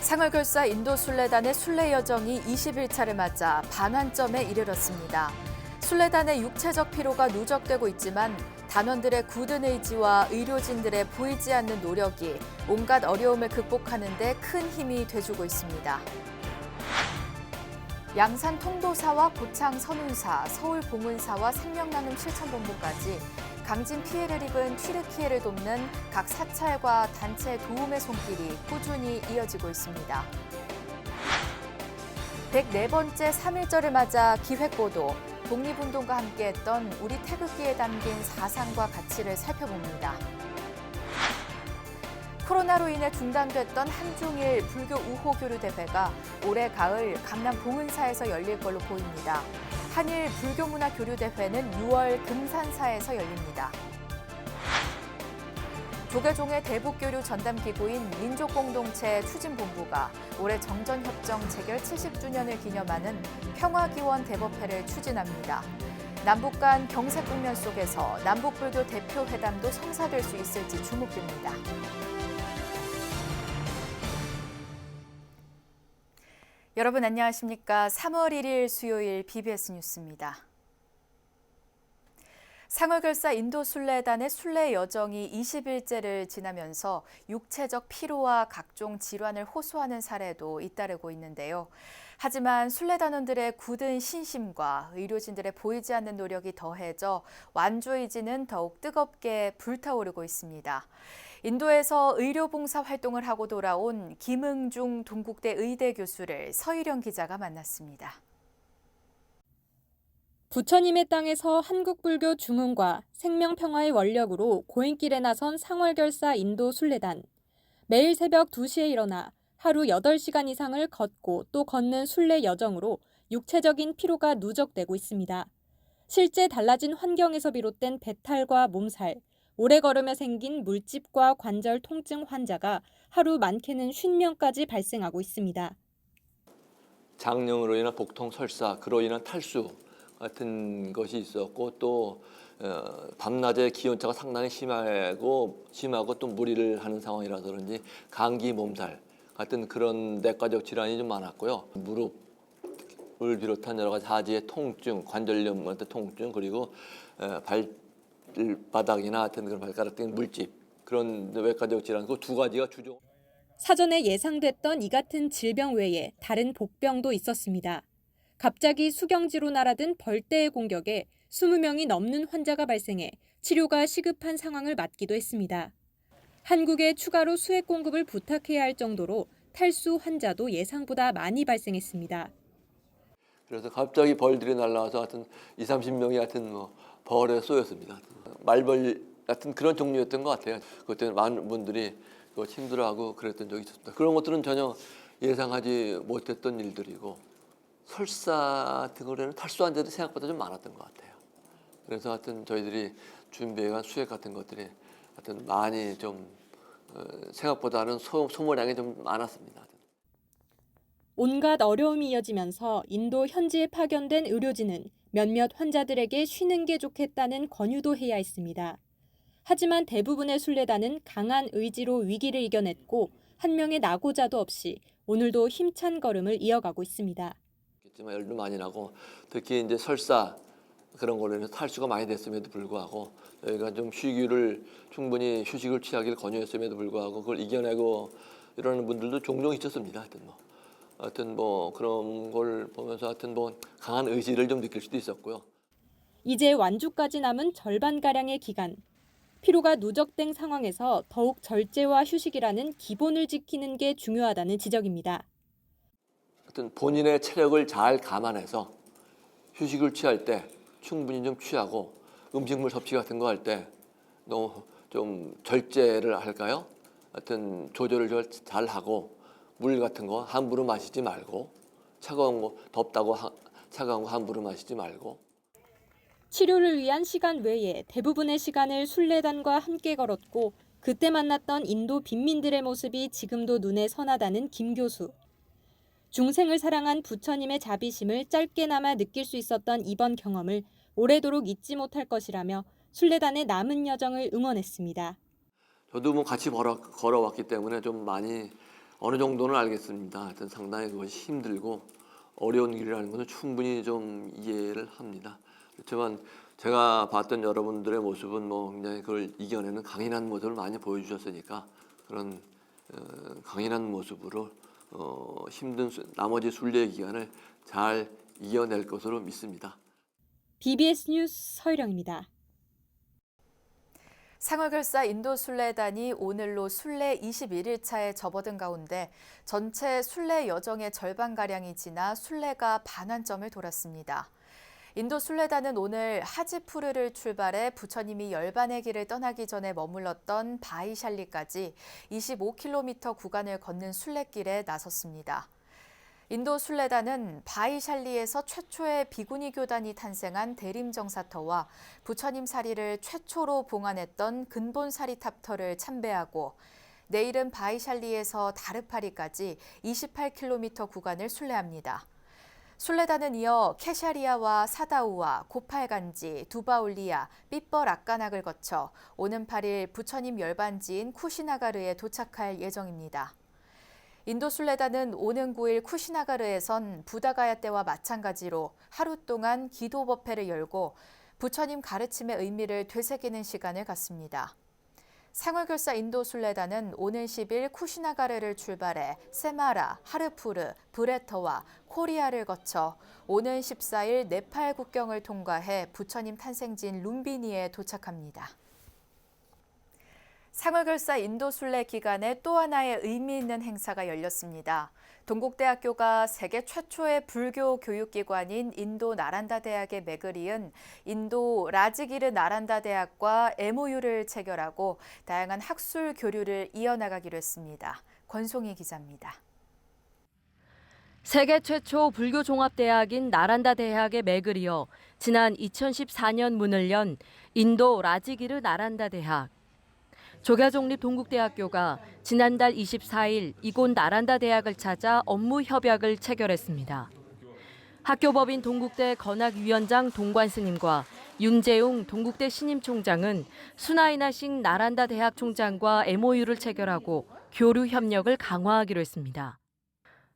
상을결사 인도 순례단의 순례 여정이 20일차를 맞아 반환점에 이르렀습니다. 순례단의 육체적 피로가 누적되고 있지만 단원들의 굳은 의지와 의료진들의 보이지 않는 노력이 온갖 어려움을 극복하는 데 큰 힘이 돼주고 있습니다. 양산 통도사와 고창 선운사, 서울 봉은사와 생명나눔 실천본부까지 강진 피해를 입은 튀르키예를 돕는 각 사찰과 단체 도움의 손길이 꾸준히 이어지고 있습니다. 104번째 3.1절을 맞아 기획보도, 독립운동과 함께했던 우리 태극기에 담긴 사상과 가치를 살펴봅니다. 코로나로 인해 중단됐던 한중일 불교 우호 교류 대회가 올해 가을 강남 봉은사에서 열릴 걸로 보입니다. 한일 불교문화 교류 대회는 6월 금산사에서 열립니다. 조계종의 대북교류 전담기구인 민족공동체 추진본부가 올해 정전협정 체결 70주년을 기념하는 평화기원 대법회를 추진합니다. 남북 간 경색 국면 속에서 남북불교 대표회담도 성사될 수 있을지 주목됩니다. 여러분 안녕하십니까? 3월 1일 수요일 BBS 뉴스입니다. 상을결사 인도 순례단의 순례 여정이 20일째를 지나면서 육체적 피로와 각종 질환을 호소하는 사례도 잇따르고 있는데요. 하지만 순례단원들의 굳은 신심과 의료진들의 보이지 않는 노력이 더해져 완주 의지는 더욱 뜨겁게 불타오르고 있습니다. 인도에서 의료봉사 활동을 하고 돌아온 김응중 동국대 의대 교수를 서희령 기자가 만났습니다. 부처님의 땅에서 한국불교 중흥과 생명평화의 원력으로 고행길에 나선 상월결사 인도 순례단. 매일 새벽 2시에 일어나 하루 8시간 이상을 걷고 또 걷는 순례 여정으로 육체적인 피로가 누적되고 있습니다. 실제 달라진 환경에서 비롯된 배탈과 몸살, 오래 걸으며 생긴 물집과 관절 통증 환자가 하루 많게는 50명까지 발생하고 있습니다. 장염으로 인한 복통, 설사, 그로 인한 탈수 같은 것이 있었고 또 밤낮에 기온차가 상당히 심하고 또 무리를 하는 상황이라서 그런지 감기, 몸살 같은 그런 내과적 질환이 좀 많았고요. 무릎을 비롯한 여러 가지 하지의 통증, 관절염 같은 통증, 그리고 발바닥이나 같은 그런 발가락 등 물집, 그런 외과적 질환, 그 두 가지가 주죠. 사전에 예상됐던 이 같은 질병 외에 다른 복병도 있었습니다. 갑자기 수경지로 날아든 벌떼의 공격에 20명이 넘는 환자가 발생해 치료가 시급한 상황을 맞기도 했습니다. 한국에 추가로 수액 공급을 부탁해야 할 정도로 탈수 환자도 예상보다 많이 발생했습니다. 그래서 갑자기 벌들이 날아와서 하여튼 20-30명이 하여튼 벌에 쏘였습니다. 말벌 같은 그런 종류였던 것 같아요. 그때는 많은 분들이 힘들어하고 그랬던 적이 있었다. 그런 것들은 전혀 예상하지 못했던 일들이고, 설사 등으로는 탈수 환자들이 생각보다 좀 많았던 것 같아요. 그래서 하여튼 저희들이 준비해간 수액 같은 것들이 하여튼 많이 좀 생각보다는 소모량이 좀 많았습니다. 온갖 어려움이 이어지면서 인도 현지에 파견된 의료진은 몇몇 환자들에게 쉬는 게 좋겠다는 권유도 해야 했습니다. 하지만 대부분의 순례단은 강한 의지로 위기를 이겨냈고 한 명의 낙오자도 없이 오늘도 힘찬 걸음을 이어가고 있습니다. 열도 많이 나고 특히 이제 설사 그런 걸로 인해서 탈수가 많이 됐음에도 불구하고 저희가 좀 충분히 휴식을 취하길 권유했음에도 불구하고 그걸 이겨내고 이러는 분들도 종종 있었습니다. 하여튼 그런 걸 보면서 하여튼 강한 의지를 좀 느낄 수도 있었고요. 이제 완주까지 남은 절반가량의 기간. 피로가 누적된 상황에서 더욱 절제와 휴식이라는 기본을 지키는 게 중요하다는 지적입니다. 하여튼 본인의 체력을 잘 감안해서 휴식을 취할 때 충분히 좀 취하고, 음식물 섭취 같은 거 할 때 너무 좀 절제를 할까요? 하여튼 조절을 잘 하고, 물 같은 거 함부로 마시지 말고, 차가운 거 덥다고 차가운 거 함부로 마시지 말고. 치료를 위한 시간 외에 대부분의 시간을 순례단과 함께 걸었고 그때 만났던 인도 빈민들의 모습이 지금도 눈에 선하다는 김 교수. 중생을 사랑한 부처님의 자비심을 짧게나마 느낄 수 있었던 이번 경험을 오래도록 잊지 못할 것이라며 순례단의 남은 여정을 응원했습니다. 저도 같이 걸어왔기 때문에 좀 많이 어느 정도는 알겠습니다. 하여튼 상당히 그것이 힘들고 어려운 길이라는 것은 충분히 좀 이해를 합니다. 그렇지만 제가 봤던 여러분들의 모습은 뭐 굉장히 그걸 이겨내는 강인한 모습을 많이 보여주셨으니까 그런 강인한 모습으로 힘든 나머지 순례 기간을 잘 이겨낼 것으로 믿습니다. BBS 뉴스 서유령입니다. 상월결사 인도순례단이 오늘로 순례 21일차에 접어든 가운데 전체 순례 여정의 절반가량이 지나 순례가 반환점을 돌았습니다. 인도순례단은 오늘 하지푸르를 출발해 부처님이 열반의 길을 떠나기 전에 머물렀던 바이샬리까지 25km 구간을 걷는 순례길에 나섰습니다. 인도순례단은 바이샬리에서 최초의 비구니 교단이 탄생한 대림정사터와 부처님 사리를 최초로 봉안했던 근본사리탑터를 참배하고 내일은 바이샬리에서 다르파리까지 28km 구간을 순례합니다. 순례단은 이어 케샤리아와 사다우와 고팔간지, 두바올리아, 삐뻘 악가낙을 거쳐 오는 8일 부처님 열반지인 쿠시나가르에 도착할 예정입니다. 인도순례단은 오는 9일 쿠시나가르에선 부다가야 때와 마찬가지로 하루 동안 기도법회를 열고 부처님 가르침의 의미를 되새기는 시간을 갖습니다. 상월결사 인도순례단은 오는 10일 쿠시나가르를 출발해 세마라, 하르푸르, 브레터와 코리아를 거쳐 오는 14일 네팔 국경을 통과해 부처님 탄생지인 룸비니에 도착합니다. 상월결사 인도순례 기간에 또 하나의 의미 있는 행사가 열렸습니다. 동국대학교가 세계 최초의 불교 교육기관인 인도 나란다 대학의 맥을 이은 인도 라지기르 나란다 대학과 MOU를 체결하고 다양한 학술 교류를 이어나가기로 했습니다. 권송희 기자입니다. 세계 최초 불교 종합대학인 나란다 대학의 맥을 이어 지난 2014년 문을 연 인도 라지기르 나란다 대학. 조가족립 동국대학교가 지난달 24일 이곳 나란다 대학을 찾아 업무 협약을 체결했습니다. 학교법인 동국대 건학위원장 동관 스님과 윤재웅 동국대 신임총장은 수나이나식 나란다 대학 총장과 MOU를 체결하고 교류 협력을 강화하기로 했습니다.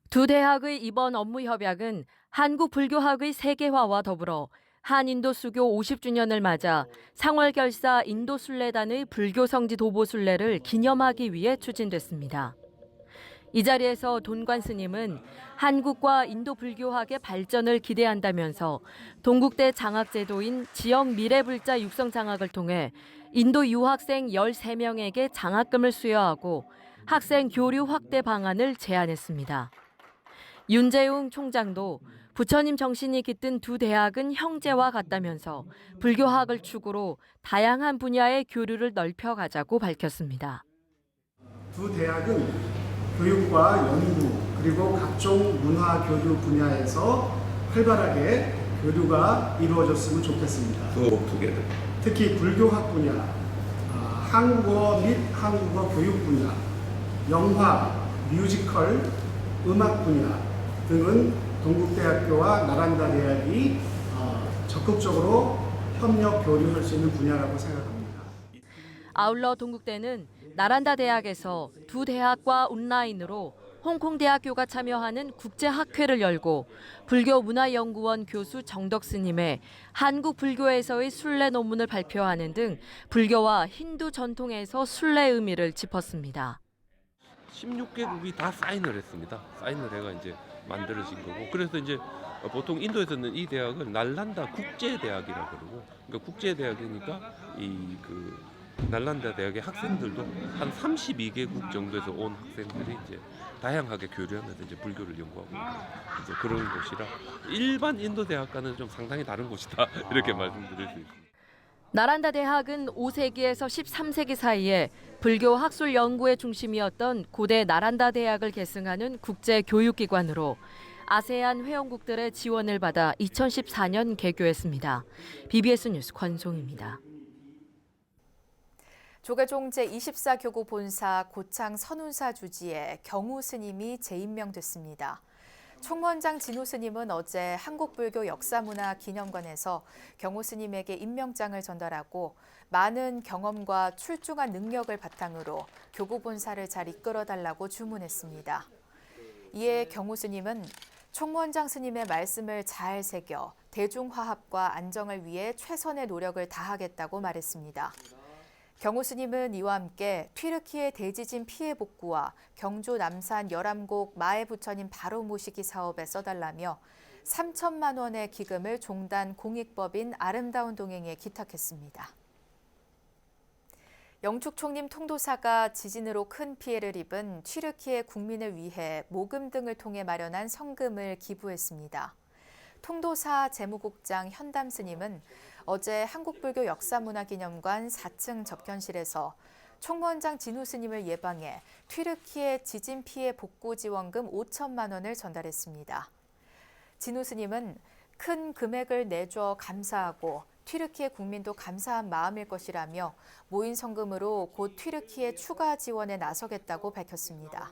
두 대학의 이번 업무 협약은 한국 불교학의 세계화와 더불어 한인도 수교 50주년을 맞아 상월결사 인도순례단의 불교성지 도보순례를 기념하기 위해 추진됐습니다. 이 자리에서 돈관 스님은 한국과 인도 불교학의 발전을 기대한다면서 동국대 장학제도인 지역 미래불자 육성 장학을 통해 인도 유학생 13명에게 장학금을 수여하고 학생 교류 확대 방안을 제안했습니다. 윤재웅 총장도 부처님 정신이 깃든 두 대학은 형제와 같다면서 불교학을 축으로 다양한 분야의 교류를 넓혀가자고 밝혔습니다. 두 대학은 교육과 연구 그리고 각종 문화 교류 분야에서 활발하게 교류가 이루어졌으면 좋겠습니다. 특히 불교학 분야, 한국어 및 한국어 교육 분야, 영화, 뮤지컬, 음악 분야 등은 동국대학교와 나란다 대학이 적극적으로 협력 교류할 수 있는 분야라고 생각합니다. 아울러 동국대는 나란다 대학에서 두 대학과 온라인으로 홍콩 대학교가 참여하는 국제학회를 열고 불교문화연구원 교수 정덕 스님의 한국 불교에서의 순례 논문을 발표하는 등 불교와 힌두 전통에서 순례 의미를 짚었습니다. 16개국이 다 사인을 했습니다. 사인을 해가 이제 만들어진 거고, 그래서 이제 보통 인도에서는 이 대학을 날란다 국제대학이라고 그러고, 그러니까 국제대학이니까 이 날란다 대학의 학생들도 한 32개국 정도에서 온 학생들이 이제 다양하게 교류하면서 이제 불교를 연구하고 이제 그런 곳이라 일반 인도 대학과는 좀 상당히 다른 곳이다 이렇게 말씀드릴 수 있습니다. 나란다 대학은 5세기에서 13세기 사이에 불교 학술 연구의 중심이었던 고대 나란다 대학을 계승하는 국제 교육기관으로 아세안 회원국들의 지원을 받아 2014년 개교했습니다. BBS 뉴스 권송입니다. 조계종 제24교구 본사 고창 선운사 주지에 경우 스님이 재임명됐습니다. 총무원장 진우 스님은 어제 한국불교 역사문화기념관에서 경호 스님에게 임명장을 전달하고 많은 경험과 출중한 능력을 바탕으로 교구 본사를 잘 이끌어달라고 주문했습니다. 이에 경호 스님은 총무원장 스님의 말씀을 잘 새겨 대중화합과 안정을 위해 최선의 노력을 다하겠다고 말했습니다. 경호 스님은 이와 함께 튀르키예 대지진 피해 복구와 경주 남산 열암곡 마에 부처님 바로 모시기 사업에 써달라며 3천만 원의 기금을 종단 공익법인 아름다운 동행에 기탁했습니다. 영축 총림 통도사가 지진으로 큰 피해를 입은 튀르키예 국민을 위해 모금 등을 통해 마련한 성금을 기부했습니다. 통도사 재무국장 현담 스님은 어제 한국불교 역사문화기념관 4층 접견실에서 총무원장 진우 스님을 예방해 튀르키예 지진 피해 복구 지원금 5천만 원을 전달했습니다. 진우 스님은 큰 금액을 내줘 감사하고 튀르키예 국민도 감사한 마음일 것이라며 모인 성금으로 곧 튀르키예 추가 지원에 나서겠다고 밝혔습니다.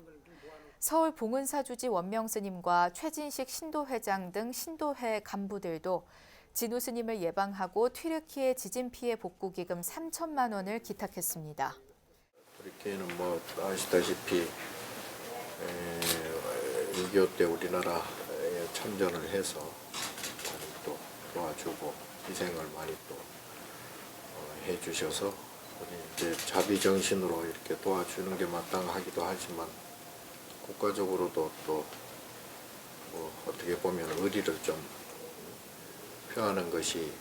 서울 봉은사주지 원명 스님과 최진식 신도회장 등 신도회 간부들도 진우 스님을 예방하고 튀르키예 지진 피해 복구 기금 3천만 원을 기탁했습니다. 튀르키예는 뭐 아시다시피 6.25 때 우리나라에 참전을 해서 많이 또 도와주고 희생을 많이 또 해주셔서 우리 이제 자비 정신으로 이렇게 도와주는 게 마땅하기도 하지만 국가적으로도 또 뭐 어떻게 보면 의리를 좀 표하는 것이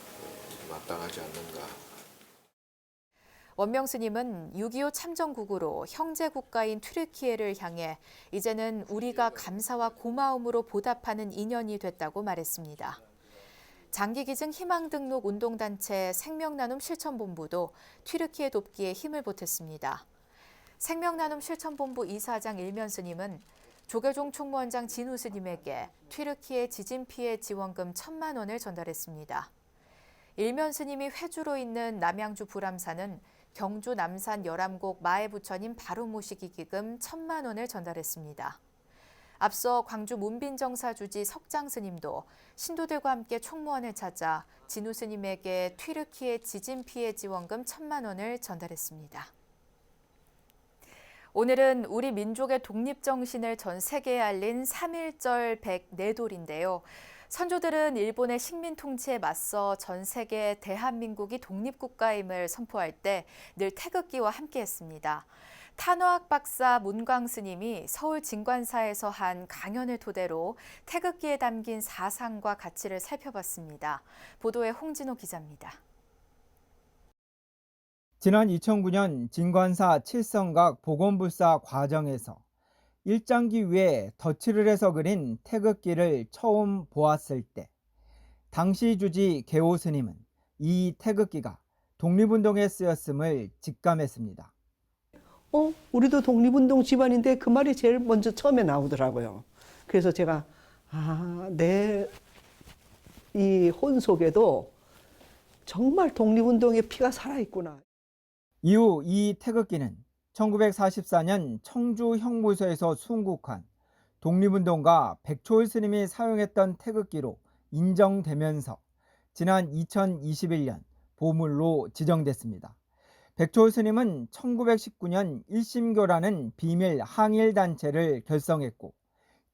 마땅하지 않는가. 원명 스님은 6.25 참전국으로 형제 국가인 튀르키예를 향해 이제는 우리가 감사와 고마움으로 보답하는 인연이 됐다고 말했습니다. 장기기증 희망등록 운동단체 생명나눔 실천본부도 튀르키예 돕기에 힘을 보탰습니다. 생명나눔 실천본부 이사장 일면 스님은 조계종 총무원장 진우 스님에게 튀르키예 지진 피해 지원금 1천만 원을 전달했습니다. 일면 스님이 회주로 있는 남양주 불암사는 경주 남산 열암곡 마에 부처님 바로 모시기 기금 1천만 원을 전달했습니다. 앞서 광주 문빈정사주지 석장 스님도 신도들과 함께 총무원을 찾아 진우 스님에게 튀르키예 지진 피해 지원금 1천만 원을 전달했습니다. 오늘은 우리 민족의 독립정신을 전 세계에 알린 3.1절 백내돌인데요. 선조들은 일본의 식민 통치에 맞서 전 세계 대한민국이 독립국가임을 선포할 때 늘 태극기와 함께했습니다. 탄화학 박사 문광 스님이 서울 진관사에서 한 강연을 토대로 태극기에 담긴 사상과 가치를 살펴봤습니다. 보도에 홍진호 기자입니다. 지난 2009년 진관사 칠성각 복원불사 과정에서 일장기 위에 덧칠을 해서 그린 태극기를 처음 보았을 때 당시 주지 개오 스님은 이 태극기가 독립운동에 쓰였음을 직감했습니다. 우리도 독립운동 집안인데 그 말이 제일 먼저 처음에 나오더라고요. 그래서 제가 내 이 혼 속에도 정말 독립운동의 피가 살아있구나. 이후 이 태극기는 1944년 청주 형무소에서 순국한 독립운동가 백초일 스님이 사용했던 태극기로 인정되면서 지난 2021년 보물로 지정됐습니다. 백초일 스님은 1919년 일심교라는 비밀 항일단체를 결성했고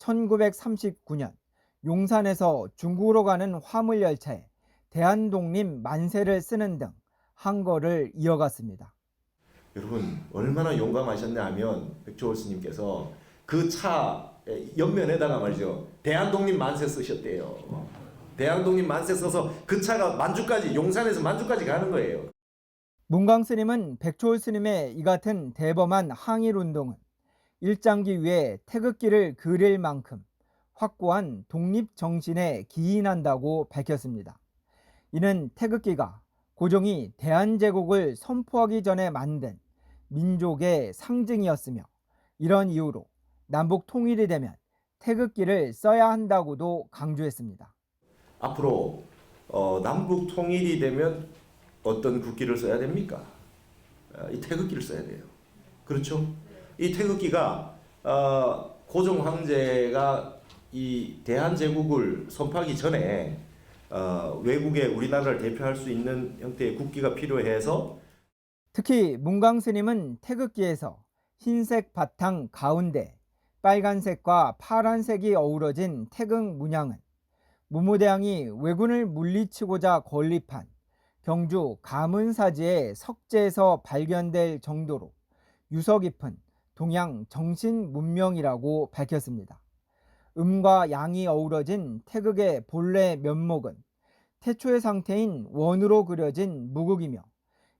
1939년 용산에서 중국으로 가는 화물열차에 대한독립 만세를 쓰는 등 항거를 이어갔습니다. 여러분 얼마나 용감하셨냐 하면 백초월 스님께서 그 차 옆면에다가 말이죠 대한독립 만세 쓰셨대요. 대한독립 만세 써서 그 차가 만주까지 용산에서 만주까지 가는 거예요. 문광 스님은 백초월 스님의 이 같은 대범한 항일운동은 일장기 위에 태극기를 그릴 만큼 확고한 독립정신에 기인한다고 밝혔습니다. 이는 태극기가 고종이 대한제국을 선포하기 전에 만든 민족의 상징이었으며 이런 이유로 남북 통일이 되면 태극기를 써야 한다고도 강조했습니다. 앞으로 남북 통일이 되면 어떤 국기를 써야 됩니까? 이 태극기를 써야 돼요. 그렇죠? 이 태극기가 고종 황제가 이 대한제국을 선포하기 전에 외국에 우리나라를 대표할 수 있는 형태의 국기가 필요해서 특히 문강 스님은 태극기에서 흰색 바탕 가운데 빨간색과 파란색이 어우러진 태극 문양은 무무대왕이 왜군을 물리치고자 건립한 경주 가문사지의 석재에서 발견될 정도로 유서 깊은 동양 정신 문명이라고 밝혔습니다. 음과 양이 어우러진 태극의 본래 면목은 태초의 상태인 원으로 그려진 무국이며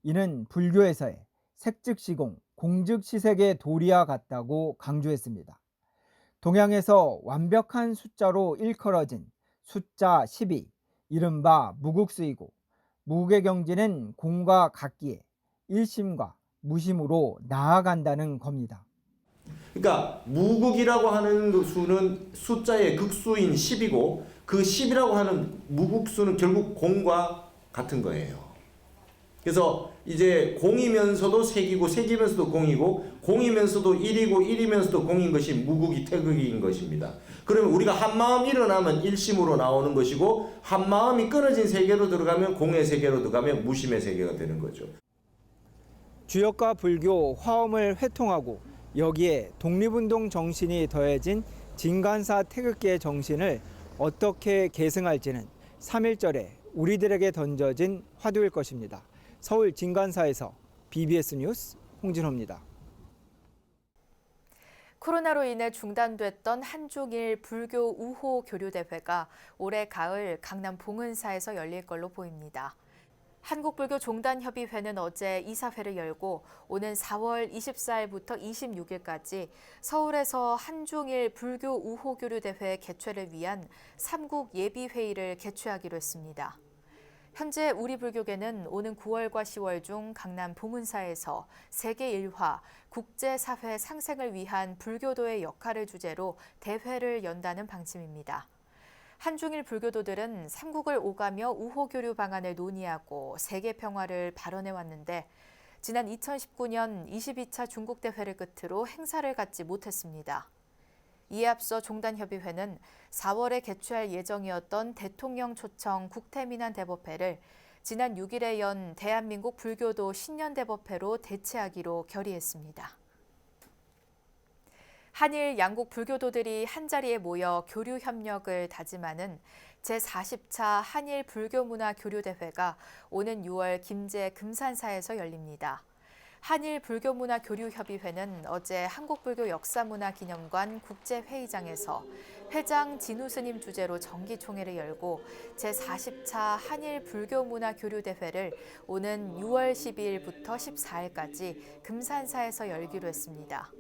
이는 불교에서의 색즉시공, 공즉시색의 도리와 같다고 강조했습니다. 동양에서 완벽한 숫자로 일컬어진 숫자 10이 이른바 무국수이고 무국의 경지는 공과 같기에 일심과 무심으로 나아간다는 겁니다. 그러니까 무국이라고 하는 그 수는 숫자의 극수인 10이고 그 10이라고 하는 무국수는 결국 공과 같은 거예요. 그래서 이제 공이면서도 색이고 색이면서도 공이고 공이면서도 1이고 1이면서도 공인 것이 무국이 태극인 것입니다. 그러면 우리가 한마음 일어나면 일심으로 나오는 것이고 한마음이 끊어진 세계로 들어가면 공의 세계로 들어가면 무심의 세계가 되는 거죠. 주역과 불교, 화엄을 회통하고 여기에 독립운동 정신이 더해진 진간사 태극기의 정신을 어떻게 계승할지는 3.1절에 우리들에게 던져진 화두일 것입니다. 서울 진간사에서 BBS 뉴스 홍진호입니다. 코로나로 인해 중단됐던 한중일 불교 우호 교류대회가 올해 가을 강남 봉은사에서 열릴 걸로 보입니다. 한국불교종단협의회는 어제 이사회를 열고 오는 4월 24일부터 26일까지 서울에서 한중일 불교 우호 교류대회 개최를 위한 3국 예비회의를 개최하기로 했습니다. 현재 우리 불교계는 오는 9월과 10월 중 강남 봉은사에서 세계 일화, 국제사회 상생을 위한 불교도의 역할을 주제로 대회를 연다는 방침입니다. 한중일 불교도들은 삼국을 오가며 우호교류 방안을 논의하고 세계 평화를 발언해왔는데 지난 2019년 22차 중국대회를 끝으로 행사를 갖지 못했습니다. 이에 앞서 종단협의회는 4월에 개최할 예정이었던 대통령 초청 국태민안 대법회를 지난 6일에 연 대한민국 불교도 신년대법회로 대체하기로 결의했습니다. 한일 양국 불교도들이 한자리에 모여 교류 협력을 다짐하는 제40차 한일 불교문화 교류대회가 오는 6월 김제 금산사에서 열립니다. 한일 불교문화 교류협의회는 어제 한국불교역사문화기념관 국제회의장에서 회장 진우 스님 주재로 정기총회를 열고 제40차 한일 불교문화 교류대회를 오는 6월 12일부터 14일까지 금산사에서 열기로 했습니다.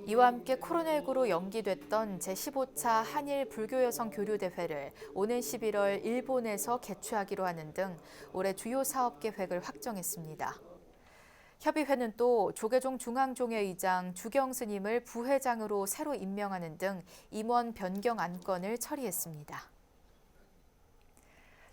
이와 함께 코로나19로 연기됐던 제15차 한일 불교여성 교류대회를 오는 11월 일본에서 개최하기로 하는 등 올해 주요 사업 계획을 확정했습니다. 협의회는 또 조계종 중앙종회 의장 주경 스님을 부회장으로 새로 임명하는 등 임원 변경 안건을 처리했습니다.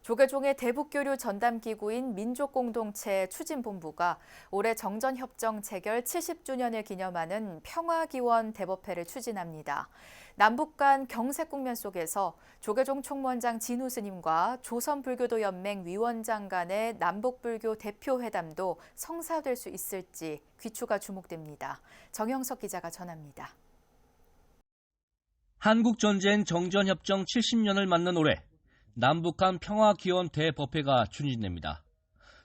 조계종의 대북교류 전담기구인 민족공동체 추진본부가 올해 정전협정 체결 70주년을 기념하는 평화기원 대법회를 추진합니다. 남북 간 경색 국면 속에서 조계종 총무원장 진우 스님과 조선불교도연맹 위원장 간의 남북불교 대표회담도 성사될 수 있을지 귀추가 주목됩니다. 정영석 기자가 전합니다. 한국전쟁 정전협정 70년을 맞는 올해 남북한 평화기원 대법회가 추진됩니다.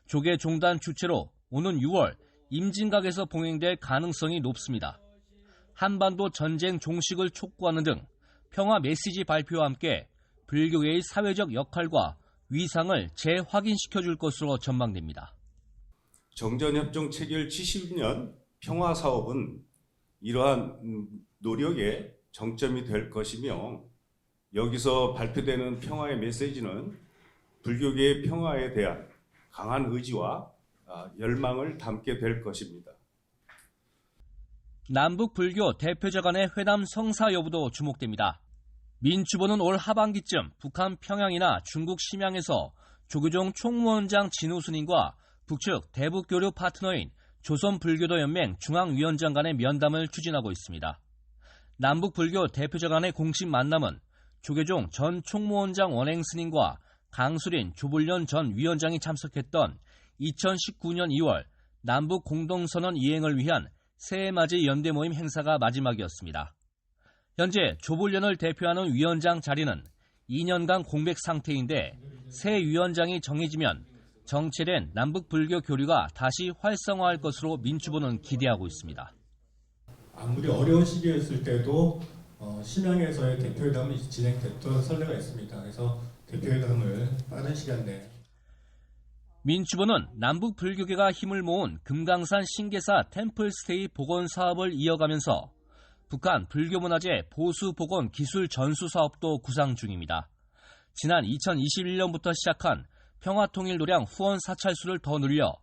조계종단 주최로 오는 6월 임진각에서 봉행될 가능성이 높습니다. 한반도 전쟁 종식을 촉구하는 등 평화 메시지 발표와 함께 불교계의 사회적 역할과 위상을 재확인시켜줄 것으로 전망됩니다. 정전협정 체결 70년 평화사업은 이러한 노력의 정점이 될 것이며 여기서 발표되는 평화의 메시지는 불교계의 평화에 대한 강한 의지와 열망을 담게 될 것입니다. 남북 불교 대표자 간의 회담 성사 여부도 주목됩니다. 민주부는 올 하반기쯤 북한 평양이나 중국 심양에서 조계종 총무원장 진우 스님과 북측 대북교류 파트너인 조선불교도연맹 중앙위원장 간의 면담을 추진하고 있습니다. 남북 불교 대표자 간의 공식 만남은 조계종 전 총무원장 원행 스님과 강수린 조불련 전 위원장이 참석했던 2019년 2월 남북 공동선언 이행을 위한 새해맞이 연대 모임 행사가 마지막이었습니다. 현재 조불련을 대표하는 위원장 자리는 2년간 공백 상태인데 새 위원장이 정해지면 정체된 남북 불교 교류가 다시 활성화할 것으로 민주부는 기대하고 있습니다. 아무리 어려운 시기였을 때도 신앙에서의 대표회담이 진행됐던 선례가 있습니다. 그래서 대표회담을 빠른 시간 내에 민주부는 남북 불교계가 힘을 모은 금강산 신계사 템플스테이 복원 사업을 이어가면서 북한 불교문화재 보수 복원 기술 전수 사업도 구상 중입니다. 지난 2021년부터 시작한 평화통일노량 후원 사찰수를 더 늘려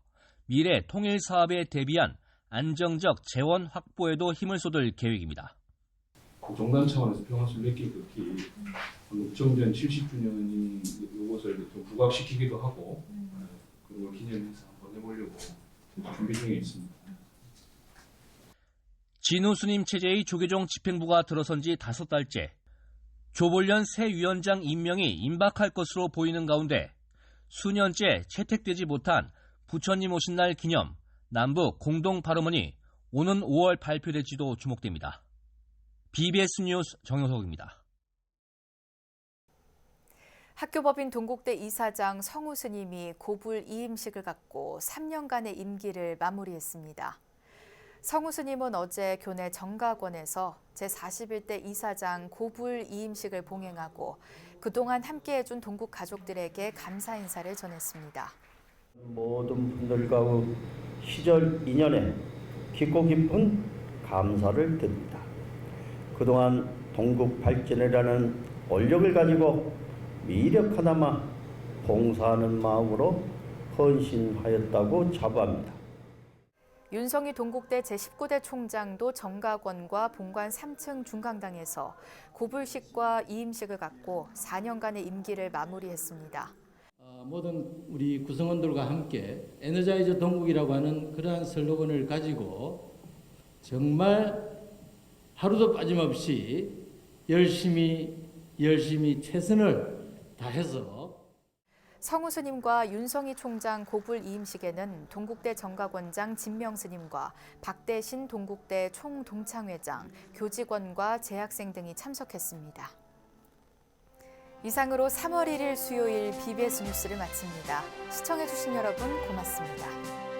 미래 통일 사업에 대비한 안정적 재원 확보에도 힘을 쏟을 계획입니다. 정당 차원에서 평화순례길 걷기 녹정전 70주년인 이것을 좀 부각시키기도 하고 그걸 기념해서 한번 해보려고 준비 중에 있습니다. 진우 스님 체제의 조계종 집행부가 들어선 지 5달째. 조불련 새 위원장 임명이 임박할 것으로 보이는 가운데 수년째 채택되지 못한 부처님 오신 날 기념 남북 공동 발언문이 오는 5월 발표될지도 주목됩니다. BBS 뉴스 정효석입니다. 학교법인 동국대 이사장 성우 스님이 고불 이임식을 갖고 3년간의 임기를 마무리했습니다. 성우 스님은 어제 교내 정각원에서 제41대 이사장 고불 이임식을 봉행하고 그동안 함께해준 동국 가족들에게 감사 인사를 전했습니다. 모든 분들과 시절 인연에 깊고 깊은 감사를 드립니다. 그동안 동국 발전이라는 원력을 가지고 미력하나마 봉사하는 마음으로 헌신하였다고 자부합니다. 윤성희 동국대 제19대 총장도 정각원과 본관 3층 중강당에서 고불식과 이임식을 갖고 4년간의 임기를 마무리했습니다. 모든 우리 구성원들과 함께 에너자이저 동국이라고 하는 그러한 슬로건을 가지고 정말 하루도 빠짐없이 열심히 최선을 다해서 성우 스님과 윤성희 총장 고불 이임식에는 동국대 정각원장 진명 스님과 박대신 동국대 총동창회장, 교직원과 재학생 등이 참석했습니다. 이상으로 3월 1일 수요일 BBS 뉴스를 마칩니다. 시청해주신 여러분 고맙습니다.